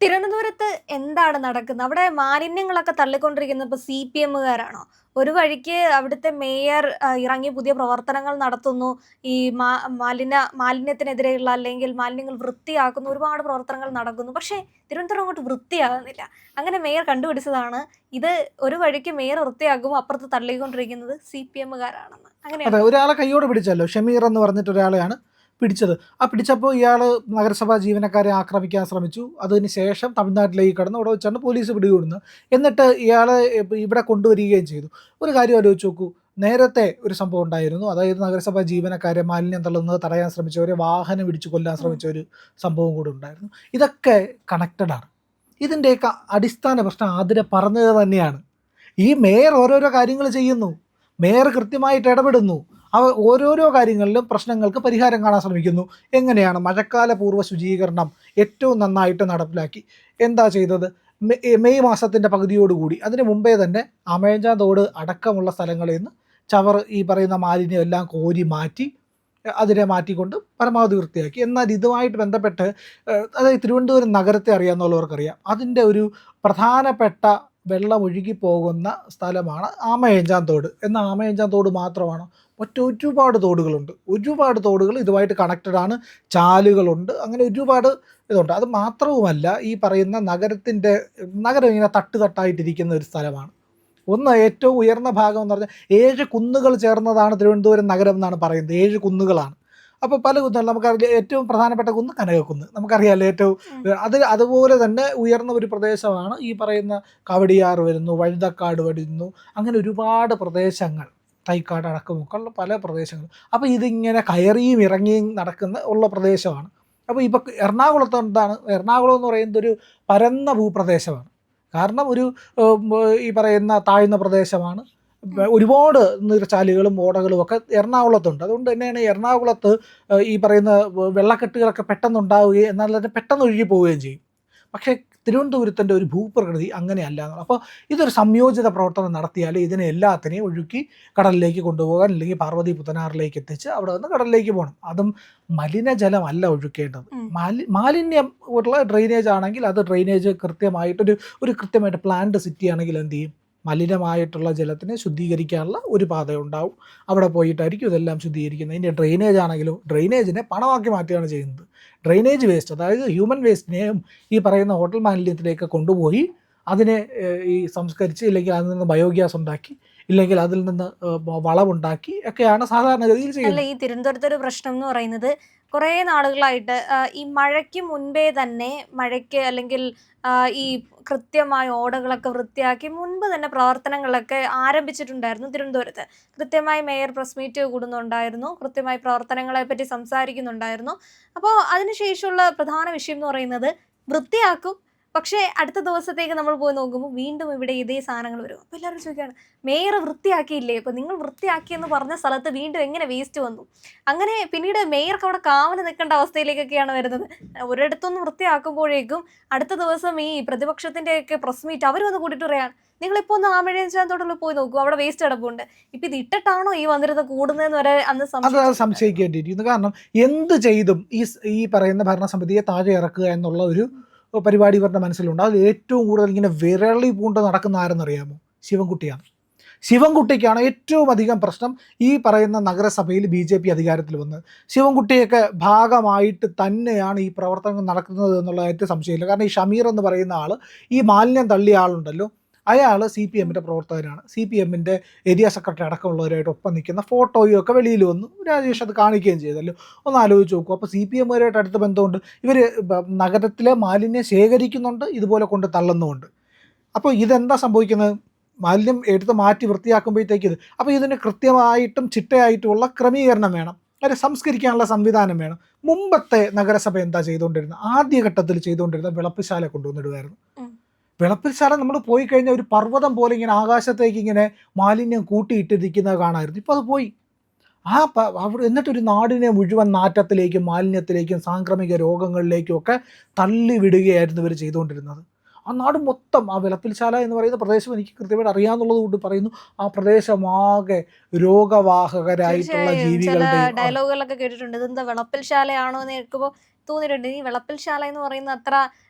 തിരുവനന്തപുരത്ത് എന്താണ് നടക്കുന്നത്? അവിടെ മാലിന്യങ്ങളൊക്കെ തള്ളിക്കൊണ്ടിരിക്കുന്നത് ഇപ്പൊ സിപിഎമ്മുകാരാണോ? ഒരു വഴിക്ക് അവിടുത്തെ മേയർ ഇറങ്ങി പുതിയ പ്രവർത്തനങ്ങൾ നടത്തുന്നു. ഈ മാലിന്യത്തിനെതിരെയുള്ള അല്ലെങ്കിൽ മാലിന്യങ്ങൾ വൃത്തിയാക്കുന്ന ഒരുപാട് പ്രവർത്തനങ്ങൾ നടക്കുന്നു. പക്ഷേ തിരുവനന്തപുരം അങ്ങോട്ട് വൃത്തിയാകുന്നില്ല. അങ്ങനെ മേയർ കണ്ടുപിടിച്ചതാണ് ഇത് ഒരു വഴിക്ക് മേയർ വൃത്തിയാക്കുമ്പോൾ അപ്പുറത്ത് തള്ളിക്കൊണ്ടിരിക്കുന്നത് സിപിഎമ്മുകാരാണെന്ന്. അതെ, അങ്ങനെയാണോ? ഒരാളെ കൈയോടെ പിടിച്ചല്ലോ, ഷമീർ എന്ന് പറഞ്ഞിട്ട് ഒരാളെയാണ് പിടിച്ചത്. പിടിച്ചപ്പോൾ ഇയാൾ നഗരസഭാ ജീവനക്കാരെ ആക്രമിക്കാൻ ശ്രമിച്ചു. അതിന് ശേഷം തമിഴ്നാട്ടിലേക്ക് കടന്ന് അവിടെ വെച്ചാണ് പോലീസ് പിടികൂടുന്നത്. എന്നിട്ട് ഇയാളെ ഇവിടെ കൊണ്ടുവരികയും ചെയ്തു. ഒരു കാര്യം ആലോചിച്ച് നോക്കൂ, നേരത്തെ ഒരു സംഭവം ഉണ്ടായിരുന്നു. അതായത് നഗരസഭാ ജീവനക്കാരെ മാലിന്യം തള്ളുന്നത് തടയാൻ ശ്രമിച്ചവരെ വാഹനം ഇടിച്ചു കൊല്ലാൻ ശ്രമിച്ച ഒരു സംഭവം കൂടെ ഉണ്ടായിരുന്നു. ഇതൊക്കെ കണക്റ്റഡ് ആണ്. ഇതിൻ്റെയൊക്കെ അടിസ്ഥാന പ്രശ്നം ആതിരെ പറഞ്ഞത് തന്നെയാണ്. ഈ മേയർ ഓരോരോ കാര്യങ്ങൾ ചെയ്യുന്നു, മേയർ കൃത്യമായിട്ട് ഇടപെടുന്നു, ഓരോരോ കാര്യങ്ങളിലും പ്രശ്നങ്ങൾക്ക് പരിഹാരം കാണാൻ ശ്രമിക്കുന്നു. എങ്ങനെയാണ് മഴക്കാല പൂർവ്വ ശുചീകരണം ഏറ്റവും നന്നായിട്ട് നടപ്പിലാക്കി? എന്താ ചെയ്തത്? മെയ് മാസത്തിൻ്റെ പകുതിയോടുകൂടി, അതിന് മുമ്പേ തന്നെ അമേജാൻ തോട് അടക്കമുള്ള സ്ഥലങ്ങളിൽ നിന്ന് ഈ പറയുന്ന മാലിന്യം എല്ലാം കോരി മാറ്റി അതിനെ മാറ്റിക്കൊണ്ട് പരമാവധി വൃത്തിയാക്കി. എന്നാൽ ഇതുമായിട്ട് ബന്ധപ്പെട്ട് അതായത് തിരുവനന്തപുരം നഗരത്തെ അറിയാവുന്നവർക്കറിയാം, അതിൻ്റെ ഒരു പ്രധാനപ്പെട്ട വെള്ളം ഒഴുകിപ്പോകുന്ന സ്ഥലമാണ് ആമയഞ്ചാൻ തോട്. എന്നാൽ ആമയഞ്ചാൻ തോട് മാത്രമാണ്, ഒരുപാട് തോടുകളുണ്ട്. ഒരുപാട് തോടുകൾ ഇതുമായിട്ട് കണക്റ്റഡ് ആണ്, ചാലുകളുണ്ട്, അങ്ങനെ ഒരുപാട് ഇതുണ്ട്. അത് മാത്രവുമല്ല, ഈ പറയുന്ന നഗരം ഇങ്ങനെ തട്ടായിട്ടിരിക്കുന്ന ഒരു സ്ഥലമാണ്. ഒന്ന് ഏറ്റവും ഉയർന്ന ഭാഗം എന്ന് പറഞ്ഞാൽ 7 കുന്നുകൾ ചേർന്നതാണ് തിരുവനന്തപുരം നഗരം എന്നാണ് പറയുന്നത്. 7 കുന്നുകളാണ്. അപ്പോൾ പല കുന്നുകൾ നമുക്കറിയാം. ഏറ്റവും പ്രധാനപ്പെട്ട കുന്ന് കനകക്കുന്ന്, നമുക്കറിയാമല്ലോ. അതുപോലെ തന്നെ ഉയർന്ന ഒരു പ്രദേശമാണ് ഈ പറയുന്ന കവടിയാർ വരുന്നു, വഴുതക്കാട് വരുന്നു, അങ്ങനെ ഒരുപാട് പ്രദേശങ്ങൾ, തൈക്കാട് അടക്കമൊക്കെയുള്ള പല പ്രദേശങ്ങൾ. അപ്പോൾ ഇതിങ്ങനെ കയറിയും ഇറങ്ങിയും ഉള്ള പ്രദേശമാണ്. അപ്പോൾ ഇപ്പോൾ എറണാകുളത്ത് എന്താണ്, എറണാകുളം എന്ന് പറയുന്നത് ഒരു പരന്ന ഭൂപ്രദേശമാണ്. കാരണം ഈ പറയുന്ന താഴ്ന്ന പ്രദേശമാണ്. ഒരുപാട് നീർച്ചാലുകളും ഓടകളും ഒക്കെ എറണാകുളത്തുണ്ട്. അതുകൊണ്ട് തന്നെയാണ് എറണാകുളത്ത് ഈ പറയുന്ന വെള്ളക്കെട്ടുകളൊക്കെ പെട്ടെന്നുണ്ടാവുകയും എന്നാൽ തന്നെ പെട്ടെന്ന് ഒഴുകി പോവുകയും ചെയ്യും. പക്ഷേ തിരുവനന്തപുരത്തിൻ്റെ ഒരു ഭൂപ്രകൃതി അങ്ങനെയല്ല. അപ്പോൾ ഇതൊരു സംയോജിത പ്രവർത്തനം നടത്തിയാൽ ഇതിനെ എല്ലാത്തിനെയും ഒഴുക്കി കടലിലേക്ക് കൊണ്ടുപോകാൻ, അല്ലെങ്കിൽ പാർവതി പുത്തനാറിലേക്ക് എത്തിച്ച് അവിടെ നിന്ന് കടലിലേക്ക് പോകണം. അതും മലിനജലമല്ല ഒഴുക്കേണ്ടത്. മാലിന്യം ഉള്ള ഡ്രെയിനേജ് ആണെങ്കിൽ അത് ഡ്രെയിനേജ് കൃത്യമായിട്ട് പ്ലാന്റ് സിറ്റി ആണെങ്കിൽ എന്ത് ചെയ്യും? മലിനമായിട്ടുള്ള ജലത്തിനെ ശുദ്ധീകരിക്കാനുള്ള ഒരു പാത ഉണ്ടാവും. അവിടെ പോയിട്ടായിരിക്കും ഇതെല്ലാം ശുദ്ധീകരിക്കുന്നത്. ഇതിൻ്റെ ഡ്രെയിനേജ് ആണെങ്കിലും ഡ്രെയിനേജിനെ പണമാക്കി മാറ്റുകയാണ് ചെയ്യുന്നത്. ഡ്രെയിനേജ് വേസ്റ്റ്, അതായത് ഹ്യൂമൻ വേസ്റ്റിനെയും ഈ പറയുന്ന ഹോട്ടൽ മാലിന്യത്തിലേക്ക് കൊണ്ടുപോയി അതിനെ ഈ സംസ്കരിച്ച്, ഇല്ലെങ്കിൽ അതിൽ നിന്ന് ബയോഗ്യാസ് ഉണ്ടാക്കി, ഇല്ലെങ്കിൽ അതിൽ നിന്ന് വളമുണ്ടാക്കി ഒക്കെയാണ് സാധാരണഗതിയിൽ ചെയ്യുന്നത്. ഈ തിരുവനന്തപുരത്തെ ഒരു പ്രശ്നം എന്ന് പറയുന്നത് കുറേ നാളുകളായിട്ട് ഈ മഴയ്ക്ക് മുൻപേ തന്നെ അല്ലെങ്കിൽ ഈ കൃത്യമായ ഓടകളൊക്കെ വൃത്തിയാക്കി മുൻപ് തന്നെ പ്രവർത്തനങ്ങളൊക്കെ ആരംഭിച്ചിട്ടുണ്ടായിരുന്നു തിരുവനന്തപുരത്ത്. കൃത്യമായി മേയർ പ്രസ് മീറ്റ് കൂടുന്നുണ്ടായിരുന്നു, കൃത്യമായി പ്രവർത്തനങ്ങളെ പറ്റി സംസാരിക്കുന്നുണ്ടായിരുന്നു. അപ്പോൾ അതിനുശേഷമുള്ള പ്രധാന വിഷയം എന്ന് പറയുന്നത് വൃത്തിയാക്കും, പക്ഷേ അടുത്ത ദിവസത്തേക്ക് നമ്മൾ പോയി നോക്കുമ്പോൾ വീണ്ടും ഇവിടെ ഇതേ സാധനങ്ങൾ വരും. അപ്പോൾ എല്ലാവരും ചോദിക്കുകയാണ്, മേയർ വൃത്തിയാക്കിയില്ലേ? ഇപ്പോൾ നിങ്ങൾ വൃത്തിയാക്കിയെന്ന് പറഞ്ഞ സ്ഥലത്ത് വീണ്ടും എങ്ങനെ വേസ്റ്റ് വന്നു? അങ്ങനെ പിന്നീട് മേയർക്ക് അവിടെ കാവല് നിൽക്കേണ്ട അവസ്ഥയിലേക്കൊക്കെയാണ് വരുന്നത്. ഒരിടത്തൊന്ന് വൃത്തിയാക്കുമ്പോഴേക്കും അടുത്ത ദിവസം ഈ പ്രതിപക്ഷത്തിൻ്റെയൊക്കെ പ്രസ് മീറ്റ് അവർ വന്ന് കൂട്ടിയിട്ട് പറയാണ്, നിങ്ങളിപ്പോൾ ഒന്ന് ആമഴയഞ്ചാൻ തോട്ടിൽ പോയി നോക്കൂ, അവിടെ വേസ്റ്റ് കിടപ്പുണ്ട്. ഇപ്പം ഇത് ഇട്ടിട്ടാണോ ഈ വന്നിരുന്നത് കൂടുന്നതെന്ന് വരെ അന്ന് സംശയിക്കേണ്ടിയിരിക്കുന്നു. കാരണം എന്ത് ചെയ്തും ഈ പറയുന്ന ഭരണസമിതിയെ താഴെ ഇറക്കുക എന്നുള്ള ഒരു പരിപാടി ഇവരുടെ മനസ്സിലുണ്ട്. അത് ഏറ്റവും കൂടുതൽ ഇങ്ങനെ വിരളി പൂണ്ട് നടക്കുന്ന ആരെന്നറിയാമോ? ശിവൻകുട്ടിയാണ്. ശിവൻകുട്ടിക്കാണ് ഏറ്റവും അധികം പ്രശ്നം ഈ പറയുന്ന നഗരസഭയിൽ BJP അധികാരത്തിൽ വന്നത്. ശിവൻകുട്ടിയൊക്കെ ഭാഗമായിട്ട് തന്നെയാണ് ഈ പ്രവർത്തനങ്ങൾ നടക്കുന്നത് എന്നുള്ള ഏറ്റവും സംശയമില്ല. കാരണം ഈ ഷമീർ എന്ന് പറയുന്ന ആൾ, ഈ മാലിന്യം തള്ളിയ ആളുണ്ടല്ലോ, അയാൾ CPMൻ്റെ പ്രവർത്തകനാണ്. CPMൻ്റെ ഏരിയ സെക്രട്ടറി അടക്കമുള്ളവരായിട്ട് ഒപ്പം നിൽക്കുന്ന ഫോട്ടോയും ഒക്കെ വെളിയിൽ വന്നു. രാജേഷ് അത് കാണിക്കുകയും ചെയ്തല്ലോ. ഒന്ന് ആലോചിച്ച് നോക്കൂ. അപ്പോൾ CPMുമായിട്ട് അടുത്ത ബന്ധമുണ്ട്. ഇവർ നഗരത്തിലെ മാലിന്യം ശേഖരിക്കുന്നുണ്ട്, ഇതുപോലെ കൊണ്ട് തള്ളുന്നുമുണ്ട്. അപ്പോൾ ഇതെന്താ സംഭവിക്കുന്നത്? മാലിന്യം എടുത്ത് മാറ്റി വൃത്തിയാക്കുമ്പോഴത്തേക്ക് അപ്പോൾ ഇതിന് കൃത്യമായിട്ടും ചിട്ടയായിട്ടുമുള്ള ക്രമീകരണം വേണം, അതിനെ സംസ്കരിക്കാനുള്ള സംവിധാനം വേണം. മുമ്പത്തെ നഗരസഭ എന്താ ചെയ്തുകൊണ്ടിരുന്നത്? ആദ്യഘട്ടത്തിൽ ചെയ്തുകൊണ്ടിരുന്ന വിളപ്പുശാല കൊണ്ടുവന്നിടുമായിരുന്നു. വിളപ്പിൽശാല നമ്മൾ പോയി കഴിഞ്ഞാൽ ഒരു പർവ്വതം പോലെ ഇങ്ങനെ ആകാശത്തേക്ക് ഇങ്ങനെ മാലിന്യം കൂട്ടിയിട്ടിരിക്കുന്നത് കാണാമായിരുന്നു. ഇപ്പോൾ അത് പോയി. അവിടെ എന്നിട്ടൊരു നാടിനെ മുഴുവൻ നാറ്റത്തിലേക്കും മാലിന്യത്തിലേക്കും സാംക്രമിക രോഗങ്ങളിലേക്കും ഒക്കെ തള്ളിവിടുകയായിരുന്നു ഇവർ ചെയ്തുകൊണ്ടിരുന്നത്. ആ നാട് മൊത്തം, ആ വിളപ്പിൽശാല എന്ന് പറയുന്ന പ്രദേശം എനിക്ക് കൃത്യമായിട്ട് അറിയാമെന്നുള്ളത് കൊണ്ട് പറയുന്നു, ആ പ്രദേശമാകെ രോഗവാഹകരായിട്ടുള്ള ജീവികളുടെ ഡയലോഗുകളൊക്കെ കേട്ടിട്ടുണ്ട്. ഇതെന്താ വിളപ്പിൽശാലയാണോ എന്ന് കേൾക്കുമ്പോൾ തോന്നിയിട്ടുണ്ട്. ഈ വിളപ്പിൽശാല എന്ന് പറയുന്ന അത്ര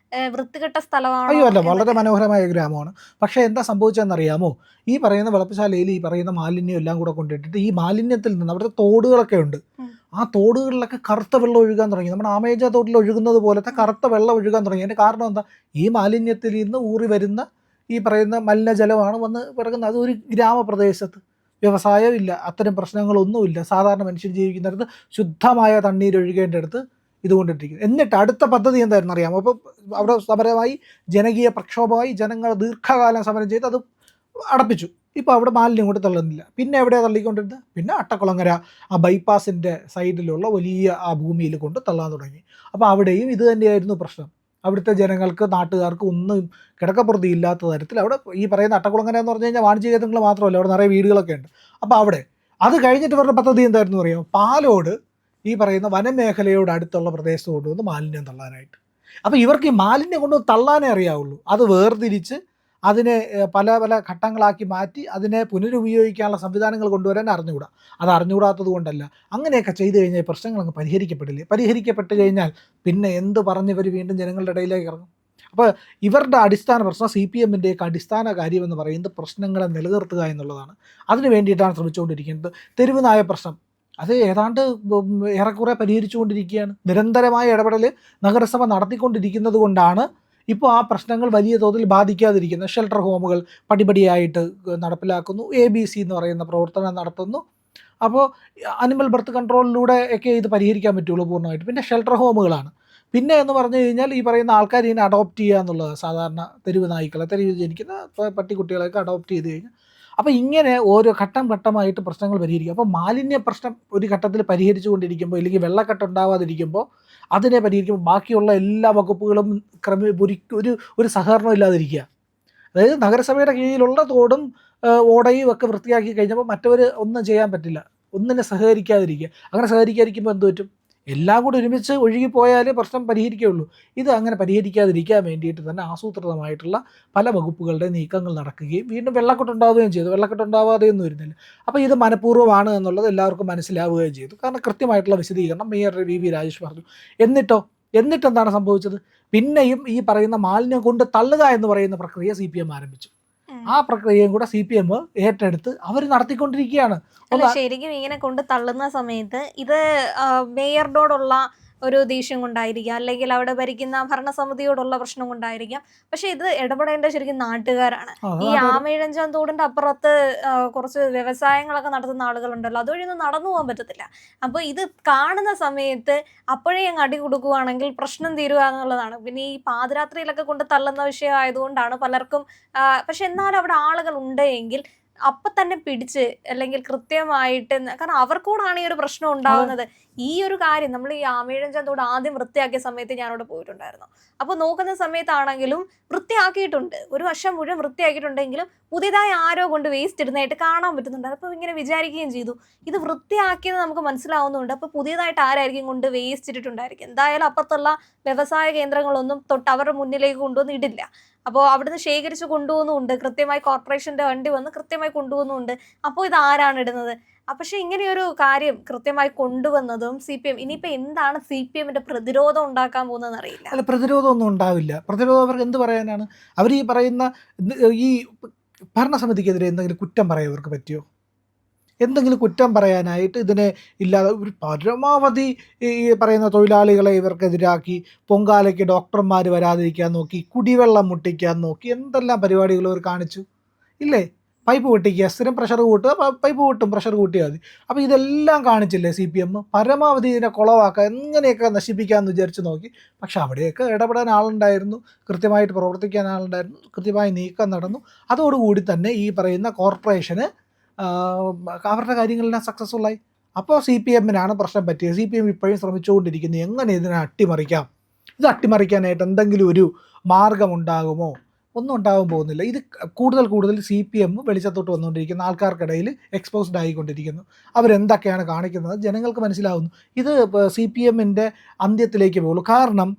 വൃത്തികെട്ട സ്ഥലമാണോ അയ്യോ അല്ല, വളരെ എന്നൊക്കെ. മനോഹരമായ ഗ്രാമമാണ്. പക്ഷേ എന്താ സംഭവിച്ചതെന്നറിയാമോ? ഈ പറയുന്ന വെളപ്പശാലയിൽ ഈ പറയുന്ന മാലിന്യം എല്ലാം കൂടെ കൊണ്ടിട്ടിട്ട് ഈ മാലിന്യത്തിൽ നിന്ന് അവിടുത്തെ തോടുകളൊക്കെ ഉണ്ട്. ഉം. ആ തോടുകളിലൊക്കെ കറുത്ത വെള്ളം ഒഴുകാൻ തുടങ്ങി. നമ്മുടെ ആമേജ തോട്ടിൽ ഒഴുകുന്നത് പോലത്തെ കറുത്ത വെള്ളം ഒഴുകാൻ തുടങ്ങി. അതിൻ്റെ കാരണം എന്താ? ഈ മാലിന്യത്തിൽ നിന്ന് ഊറി വരുന്ന ഈ പറയുന്ന മലിനജലമാണ് വന്ന് പിറകുന്നത്. അത് ഒരു ഗ്രാമപ്രദേശത്ത് വ്യവസായമില്ല, അത്തരം പ്രശ്നങ്ങളൊന്നുമില്ല. സാധാരണ മനുഷ്യർ ജീവിക്കുന്നിടത്ത് ശുദ്ധമായ തണ്ണീരൊഴുകേണ്ടടുത്ത് ഇതുകൊണ്ടിട്ടിരിക്കുന്നത്. എന്നിട്ട് അടുത്ത പദ്ധതി എന്തായിരുന്നു അറിയാമോ? അപ്പോൾ അവിടെ സമരമായി, ജനകീയ പ്രക്ഷോഭമായി, ജനങ്ങൾ ദീർഘകാലം സമരം ചെയ്ത് അത് അടപ്പിച്ചു. ഇപ്പോൾ അവിടെ മാലിന്യം കൊണ്ട് തള്ളുന്നില്ല. പിന്നെ എവിടെയാണ് തള്ളിക്കൊണ്ടിരുന്നത്? പിന്നെ അട്ടക്കുളങ്ങര ആ ബൈപ്പാസിൻ്റെ സൈഡിലുള്ള വലിയ ആ ഭൂമിയിൽ കൊണ്ട് തള്ളാൻ തുടങ്ങി. അപ്പോൾ അവിടെയും ഇത് തന്നെയായിരുന്നു പ്രശ്നം. അവിടുത്തെ ജനങ്ങൾക്ക്, നാട്ടുകാർക്ക് ഒന്നും കിടക്കപ്പുറത്തി ഇല്ലാത്ത തരത്തിൽ അവിടെ ഈ പറയുന്ന അട്ടക്കുളങ്ങര എന്ന് പറഞ്ഞു കഴിഞ്ഞാൽ വാണിജ്യ കേന്ദ്രങ്ങൾ മാത്രമല്ല, അവിടെ നിറയെ വീടുകളൊക്കെ ഉണ്ട്. അപ്പോൾ അവിടെ അത് കഴിഞ്ഞിട്ട് അവരുടെ പദ്ധതി എന്തായിരുന്നു അറിയാമോ? പാലോട് ഈ പറയുന്ന വനമേഖലയോട് അടുത്തുള്ള പ്രദേശത്ത് കൊണ്ടുവന്ന് മാലിന്യം തള്ളാനായിട്ട്. അപ്പോൾ ഇവർക്ക് ഈ മാലിന്യം കൊണ്ടുവന്ന് തള്ളാനേ അറിയാവുള്ളൂ. അത് വേർതിരിച്ച് അതിനെ പല പല ഘട്ടങ്ങളാക്കി മാറ്റി അതിനെ പുനരുപയോഗിക്കാനുള്ള സംവിധാനങ്ങൾ കൊണ്ടുവരാൻ അറിഞ്ഞുകൂടാ. അത് അറിഞ്ഞുകൂടാത്തത് കൊണ്ടല്ല. അങ്ങനെയൊക്കെ ചെയ്തു കഴിഞ്ഞാൽ പ്രശ്നങ്ങൾ അങ്ങ് പരിഹരിക്കപ്പെടില്ലേ? പരിഹരിക്കപ്പെട്ട് കഴിഞ്ഞാൽ പിന്നെ എന്ത് പറഞ്ഞ് ഇവർ വീണ്ടും ജനങ്ങളുടെ ഇടയിലേക്ക് ഇറങ്ങും? അപ്പോൾ ഇവരുടെ അടിസ്ഥാന പ്രശ്നം, സി പി എമ്മിൻ്റെയൊക്കെ അടിസ്ഥാന കാര്യമെന്ന് പറയുന്നത് പ്രശ്നങ്ങളെ നിലനിർത്തുക എന്നുള്ളതാണ്. അതിന് വേണ്ടിയിട്ടാണ് ശ്രമിച്ചുകൊണ്ടിരിക്കുന്നത്. തെരുവ് നായ പ്രശ്നം അത് ഏതാണ്ട് ഏറെക്കുറെ പരിഹരിച്ചുകൊണ്ടിരിക്കുകയാണ്. നിരന്തരമായ ഇടപെടൽ നഗരസഭ നടത്തിക്കൊണ്ടിരിക്കുന്നത് കൊണ്ടാണ് ഇപ്പോൾ ആ പ്രശ്നങ്ങൾ വലിയ തോതിൽ ബാധിക്കാതിരിക്കുന്നത്. ഷെൽട്ടർ ഹോമുകൾ പടിപടിയായിട്ട് നടപ്പിലാക്കുന്നു. ABC എന്ന് പറയുന്ന പ്രവർത്തനം നടത്തുന്നു. അപ്പോൾ അനിമൽ ബർത്ത് കൺട്രോളിലൂടെ ഒക്കെ ഇത് പരിഹരിക്കാൻ പറ്റുള്ളൂ പൂർണ്ണമായിട്ട്. പിന്നെ ഷെൽട്ടർ ഹോമുകളാണ്. പിന്നെ എന്ന് പറഞ്ഞു കഴിഞ്ഞാൽ ഈ പറയുന്ന ആൾക്കാർ ഇതിനെ അഡോപ്റ്റ് ചെയ്യുക എന്നുള്ളത്. സാധാരണ തെരുവ് നായ്ക്കളെ, തെരുവ് ജനിക്കുന്ന പട്ടിക്കുട്ടികളെയൊക്കെ അഡോപ്റ്റ് ചെയ്ത് കഴിഞ്ഞാൽ, അപ്പോൾ ഇങ്ങനെ ഓരോ ഘട്ടം ഘട്ടമായിട്ട് പ്രശ്നങ്ങൾ പരിഹരിക്കും. അപ്പോൾ മാലിന്യ പ്രശ്നം ഒരു ഘട്ടത്തിൽ പരിഹരിച്ചു കൊണ്ടിരിക്കുമ്പോൾ, ഇല്ലെങ്കിൽ വെള്ളക്കെട്ട് ഉണ്ടാവാതിരിക്കുമ്പോൾ, അതിനെ പരിഹരിക്കുമ്പോൾ ബാക്കിയുള്ള എല്ലാ വകുപ്പുകളും ഒരു സഹകരണം ഇല്ലാതിരിക്കുക. അതായത് നഗരസഭയുടെ കീഴിലുള്ള തോടും ഓടയും ഒക്കെ വൃത്തിയാക്കി കഴിഞ്ഞപ്പോൾ മറ്റവർ ഒന്നും ചെയ്യാൻ പറ്റില്ല, ഒന്നിനെ സഹകരിക്കാതിരിക്കുക. അങ്ങനെ സഹകരിക്കാതിരിക്കുമ്പോൾ എന്ത് പറ്റും? എല്ലാം കൂടി ഒരുമിച്ച് ഒഴുകിപ്പോയാലേ പ്രശ്നം പരിഹരിക്കുകയുള്ളൂ. ഇത് അങ്ങനെ പരിഹരിക്കാതിരിക്കാൻ വേണ്ടിയിട്ട് തന്നെ ആസൂത്രിതമായിട്ടുള്ള പല വകുപ്പുകളുടെ നീക്കങ്ങൾ നടക്കുകയും വീണ്ടും വെള്ളക്കെട്ടുണ്ടാവുകയും ചെയ്തു. വെള്ളക്കെട്ടുണ്ടാവാതെയൊന്നും വരുന്നില്ല. അപ്പോൾ ഇത് മനഃപൂർവ്വമാണ് എന്നുള്ളത് എല്ലാവർക്കും മനസ്സിലാവുകയും ചെയ്തു. കാരണം കൃത്യമായിട്ടുള്ള വിശദീകരണം മേയർ VV രാജേഷ് പറഞ്ഞു. എന്നിട്ടെന്താണ് സംഭവിച്ചത്? പിന്നെയും ഈ പറയുന്ന മാലിന്യം കൊണ്ട് തള്ളുക എന്ന് പറയുന്ന പ്രക്രിയ CPM ആരംഭിച്ചു. ആ പ്രക്രിയയും കൂടെ CPM ഏറ്റെടുത്ത് അവർ നടത്തിക്കൊണ്ടിരിക്കുകയാണ്. അല്ല, ശരിക്കും ഇങ്ങനെ കൊണ്ട് തള്ളുന്ന സമയത്ത് ഇത് മേയറിനോടുള്ള ഒരു ദേഷ്യം കൊണ്ടായിരിക്കാം, അല്ലെങ്കിൽ അവിടെ ഭരിക്കുന്ന ഭരണസമിതിയോടുള്ള പ്രശ്നം കൊണ്ടായിരിക്കാം. പക്ഷെ ഇത് ഇടപെടേണ്ട ശരിക്കും നാട്ടുകാരാണ്. ഈ ആമയിഴഞ്ചാൻ തോടിന്റെ അപ്പുറത്ത് കുറച്ച് വ്യവസായങ്ങളൊക്കെ നടത്തുന്ന ആളുകളുണ്ടല്ലോ, അതുവഴിയൊന്നും നടന്നു പോകാൻ പറ്റത്തില്ല. അപ്പോൾ ഇത് കാണുന്ന സമയത്ത് അപ്പോഴേ അങ്ങ് അടി കൊടുക്കുകയാണെങ്കിൽ പ്രശ്നം തീരുക എന്നുള്ളതാണ്. പിന്നെ ഈ പാതിരാത്രിയിലൊക്കെ കൊണ്ട് തള്ളുന്ന വിഷയമായതുകൊണ്ടാണ് പലർക്കും. പക്ഷെ എന്നാലും അവിടെ ആളുകൾ ഉണ്ട് എങ്കിൽ അപ്പം തന്നെ പിടിച്ച്, അല്ലെങ്കിൽ കൃത്യമായിട്ട്, കാരണം അവർക്കൂടാണ് ഈ ഒരു പ്രശ്നം ഉണ്ടാകുന്നത്. ഈ ഒരു കാര്യം നമ്മൾ ഈ ആമയിഴഞ്ചാൻ തോട് ആദ്യം വൃത്തിയാക്കിയ സമയത്ത് ഞാനവിടെ പോയിട്ടുണ്ടായിരുന്നു. അപ്പോൾ നോക്കുന്ന സമയത്താണെങ്കിലും വൃത്തിയാക്കിയിട്ടുണ്ട്, ഒരു വർഷം മുഴുവൻ വൃത്തിയാക്കിയിട്ടുണ്ടെങ്കിലും പുതിയതായി ആരോ കൊണ്ട് വേസ്റ്റ് ഇടുന്നതായിട്ട് കാണാൻ പറ്റുന്നുണ്ട്. അപ്പോൾ ഇങ്ങനെ വിചാരിക്കുകയും ചെയ്തു, ഇത് വൃത്തിയാക്കിയത് നമുക്ക് മനസ്സിലാവുന്നുണ്ട്, അപ്പോൾ പുതിയതായിട്ട് ആരായിരിക്കും കൊണ്ട് വേസ്റ്റ് ഇട്ടിട്ടുണ്ടായിരിക്കും. എന്തായാലും അപ്പുറത്തുള്ള വ്യവസായ കേന്ദ്രങ്ങളൊന്നും തൊട്ട് അവരുടെ മുന്നിലേക്ക് കൊണ്ടുവന്ന് ഇടില്ല. അപ്പോൾ അവിടുന്ന് ശേഖരിച്ച് കൊണ്ടുപോകുന്നുമുണ്ട്, കൃത്യമായി കോർപ്പറേഷൻ്റെ വണ്ടി വന്ന് കൃത്യമായി കൊണ്ടുപോകുന്നുമുണ്ട്. അപ്പോൾ ഇത് ആരാണ് ഇടുന്നത്? പക്ഷെ ഇങ്ങനെയൊരു കാര്യം കൃത്യമായി കൊണ്ടുവന്നതും CPM, ഇനിയിപ്പോൾ എന്താണ് CPMന്റെ പ്രതിരോധം ഉണ്ടാക്കാൻ പോകുന്നതെന്ന് അറിയില്ല. അല്ല, പ്രതിരോധമൊന്നും ഉണ്ടാവില്ല. പ്രതിരോധം അവർക്ക് എന്ത് പറയാനാണ്? അവർ ഈ പറയുന്ന ഈ ഭരണസമിതിക്കെതിരെ എന്തെങ്കിലും കുറ്റം പറയാൻ ഇവർക്ക് പറ്റുമോ? എന്തെങ്കിലും കുറ്റം പറയാനായിട്ട് ഇതിനെ ഇല്ലാതെ ഒരു പരമാവധി ഈ പറയുന്ന തൊഴിലാളികളെ ഇവർക്കെതിരാക്കി, പൊങ്കാലയ്ക്ക് ഡോക്ടർമാർ വരാതിരിക്കാൻ നോക്കി, കുടിവെള്ളം മുട്ടിക്കാൻ നോക്കി, എന്തെല്ലാം പരിപാടികൾ അവർ കാണിച്ചു ഇല്ലേ? പൈപ്പ് പൊട്ടിക്കുക, സ്ഥിരം പ്രഷർ കൂട്ടുക, പൈപ്പ് പൊട്ടും, പ്രഷർ കൂട്ടിയാൽ മതി. അപ്പോൾ ഇതെല്ലാം കാണിച്ചില്ലേ CPM? പരമാവധി ഇതിനെ കുളവാക്കുക, എങ്ങനെയൊക്കെ നശിപ്പിക്കാമെന്ന് വിചാരിച്ച് നോക്കി. പക്ഷെ അവിടെയൊക്കെ ഇടപെടാൻ ആളുണ്ടായിരുന്നു, കൃത്യമായിട്ട് പ്രവർത്തിക്കാൻ ആളുണ്ടായിരുന്നു, കൃത്യമായി നീക്കം നടന്നു. അതോടുകൂടി തന്നെ ഈ പറയുന്ന കോർപ്പറേഷന് അവരുടെ കാര്യങ്ങളെല്ലാം സക്സസ്ഫുള്ളായി. അപ്പോൾ CPMനാണ് പ്രശ്നം പറ്റിയത്. CPM ഇപ്പോഴും ശ്രമിച്ചുകൊണ്ടിരിക്കുന്നു എങ്ങനെ ഇതിനെ അട്ടിമറിക്കാം. ഇത് അട്ടിമറിക്കാനായിട്ട് എന്തെങ്കിലും ഒരു മാർഗമുണ്ടാകുമോ? ഒന്നും ഉണ്ടാകാൻ പോകുന്നില്ല. ഇത് കൂടുതൽ CPM വെളിച്ചത്തോട്ട് വന്നുകൊണ്ടിരിക്കുന്ന ആൾക്കാർക്കിടയിൽ എക്സ്പോസ്ഡ് ആയിക്കൊണ്ടിരിക്കുന്നു. അവരെന്തൊക്കെയാണ് കാണിക്കുന്നത് ജനങ്ങൾക്ക് മനസ്സിലാവുന്നു. ഇത് CPMൻ്റെ അന്ത്യത്തിലേക്ക് പോകുള്ളൂ. കാരണം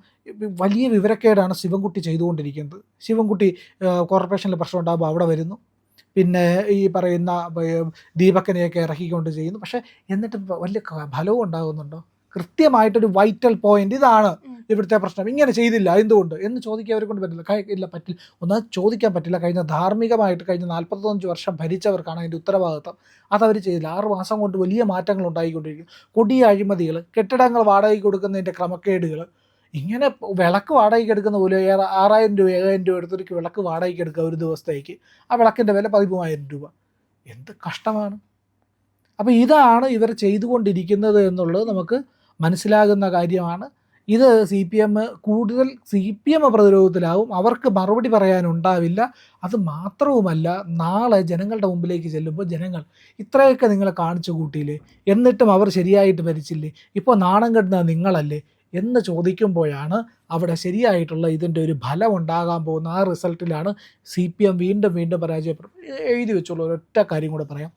വലിയ വിവരക്കേടാണ് ശിവൻകുട്ടി ചെയ്തുകൊണ്ടിരിക്കുന്നത്. ശിവൻകുട്ടി കോർപ്പറേഷനിൽ പ്രശ്നം ഉണ്ടാകുമ്പോൾ അവിടെ വരുന്നു, പിന്നെ ഈ പറയുന്ന ദീപക്കിനെയൊക്കെ ഇറക്കിക്കൊണ്ട് ചെയ്യുന്നു. പക്ഷേ എന്നിട്ട് വലിയ ഫലവും ഉണ്ടാകുന്നുണ്ടോ? കൃത്യമായിട്ടൊരു വൈറ്റൽ പോയിന്റ് ഇതാണ്. ഇവിടുത്തെ പ്രശ്നം, ഇങ്ങനെ ചെയ്തില്ല എന്തുകൊണ്ട് എന്ന് ചോദിക്കാൻ അവരെ കൊണ്ട് പറ്റില്ല. ഇല്ല, പറ്റില്ല, ഒന്നും ചോദിക്കാൻ പറ്റില്ല. ധാർമ്മികമായിട്ട് കഴിഞ്ഞ 45 വർഷം ഭരിച്ചവർക്കാണ് അതിൻ്റെ ഉത്തരവാദിത്തം. അതവർ ചെയ്തില്ല. 6 മാസം കൊണ്ട് വലിയ മാറ്റങ്ങൾ ഉണ്ടായിക്കൊണ്ടിരിക്കും. കൊടിയ അഴിമതികൾ, കെട്ടിടങ്ങൾ വാടകയ്ക്ക് കൊടുക്കുന്നതിൻ്റെ ക്രമക്കേടുകൾ, ഇങ്ങനെ വിളക്ക് വാടകയ്ക്ക് എടുക്കുന്ന പോലെ 6000 രൂപ 7000 രൂപ എടുത്തൊരു വിളക്ക് വാടകയ്ക്ക് എടുക്കുക ഒരു ദിവസത്തേക്ക്. ആ വിളക്കിൻ്റെ വില 13,000 രൂപ. എന്ത് കഷ്ടമാണ്. അപ്പോൾ ഇതാണ് ഇവർ ചെയ്തുകൊണ്ടിരിക്കുന്നത് എന്നുള്ളത് നമുക്ക് മനസ്സിലാകുന്ന കാര്യമാണ്. ഇത് കൂടുതൽ CPM പ്രതിരോധത്തിലാവും. അവർക്ക് മറുപടി പറയാനുണ്ടാവില്ല. അത് മാത്രവുമല്ല, നാളെ ജനങ്ങളുടെ മുമ്പിലേക്ക് ചെല്ലുമ്പോൾ ജനങ്ങൾ ഇത്രയൊക്കെ നിങ്ങളെ കാണിച്ചു കൂട്ടിയില്ലേ, എന്നിട്ടും അവർ ശരിയായിട്ട് ഭരിച്ചില്ലേ, ഇപ്പോൾ നാണം കെടുന്നത് നിങ്ങളല്ലേ എന്ന് ചോദിക്കുമ്പോഴാണ് അവിടെ ശരിയായിട്ടുള്ള ഇതിൻ്റെ ഒരു ഫലം ഉണ്ടാകാൻ പോകുന്ന. ആ റിസൾട്ടിലാണ് CPM വീണ്ടും വീണ്ടും പരാജയപ്പെടും. എഴുതി വെച്ചുള്ള ഒരൊറ്റ കാര്യം കൂടെ പറയാം.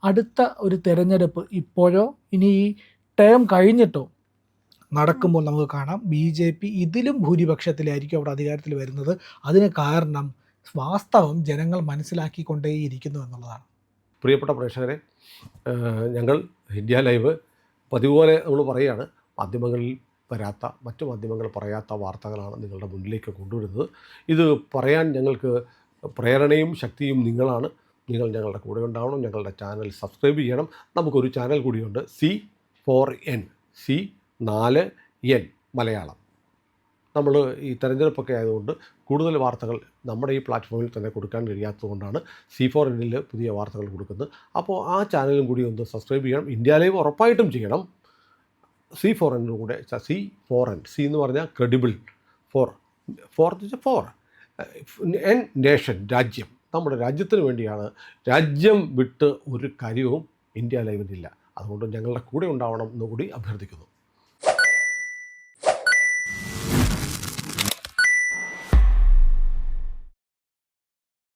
അടുത്ത ഒരു തെരഞ്ഞെടുപ്പ് ഇപ്പോഴോ ഇനി ഈ ടേം കഴിഞ്ഞിട്ടോ നടക്കുമ്പോൾ നമുക്ക് കാണാം BJP ഇതിലും ഭൂരിപക്ഷത്തിലായിരിക്കും അവിടെ അധികാരത്തിൽ വരുന്നത്. അതിന് കാരണം വാസ്തവം ജനങ്ങൾ മനസ്സിലാക്കിക്കൊണ്ടേയിരിക്കുന്നു എന്നുള്ളതാണ്. പ്രിയപ്പെട്ട പ്രേക്ഷകരെ, ഞങ്ങൾ ഇന്ത്യ ലൈവ് പതിവുപോലെ നമ്മൾ പറയുകയാണ്, മാധ്യമങ്ങളിൽ വരാത്ത, മറ്റു മാധ്യമങ്ങൾ പറയാത്ത വാർത്തകളാണ് നിങ്ങളുടെ മുന്നിലേക്ക് കൊണ്ടുവരുന്നത്. ഇത് പറയാൻ ഞങ്ങൾക്ക് പ്രേരണയും ശക്തിയും നിങ്ങളാണ്. നിങ്ങൾ ഞങ്ങളുടെ കൂടെ ഉണ്ടാവണം. ഞങ്ങളുടെ ചാനൽ സബ്സ്ക്രൈബ് ചെയ്യണം. നമുക്കൊരു ചാനൽ കൂടിയുണ്ട്, C4N, C4N മലയാളം. നമ്മൾ ഈ തെരഞ്ഞെടുപ്പൊക്കെ ആയതുകൊണ്ട് കൂടുതൽ വാർത്തകൾ നമ്മുടെ ഈ പ്ലാറ്റ്ഫോമിൽ തന്നെ കൊടുക്കാൻ കഴിയാത്തതുകൊണ്ടാണ് C4Nൽ പുതിയ വാർത്തകൾ കൊടുക്കുന്നത്. അപ്പോൾ ആ ചാനലും കൂടി ഒന്ന് സബ്സ്ക്രൈബ് ചെയ്യണം. ഇന്ത്യ ലൈവ് ഉറപ്പായിട്ടും ചെയ്യണം. C4N കൂടെ, C4N, C എന്ന് പറഞ്ഞാൽ ക്രെഡിബിൾ, ഫോർ എൻ നേഷൻ, രാജ്യം. നമ്മുടെ രാജ്യത്തിന് വേണ്ടിയാണ്. രാജ്യം വിട്ട് ഒരു കാര്യവും ഇന്ത്യ ലൈവിനില്ല. അതുകൊണ്ട് ഞങ്ങളുടെ കൂടെ ഉണ്ടാവണം എന്നുകൂടി അഭ്യർത്ഥിക്കുന്നു.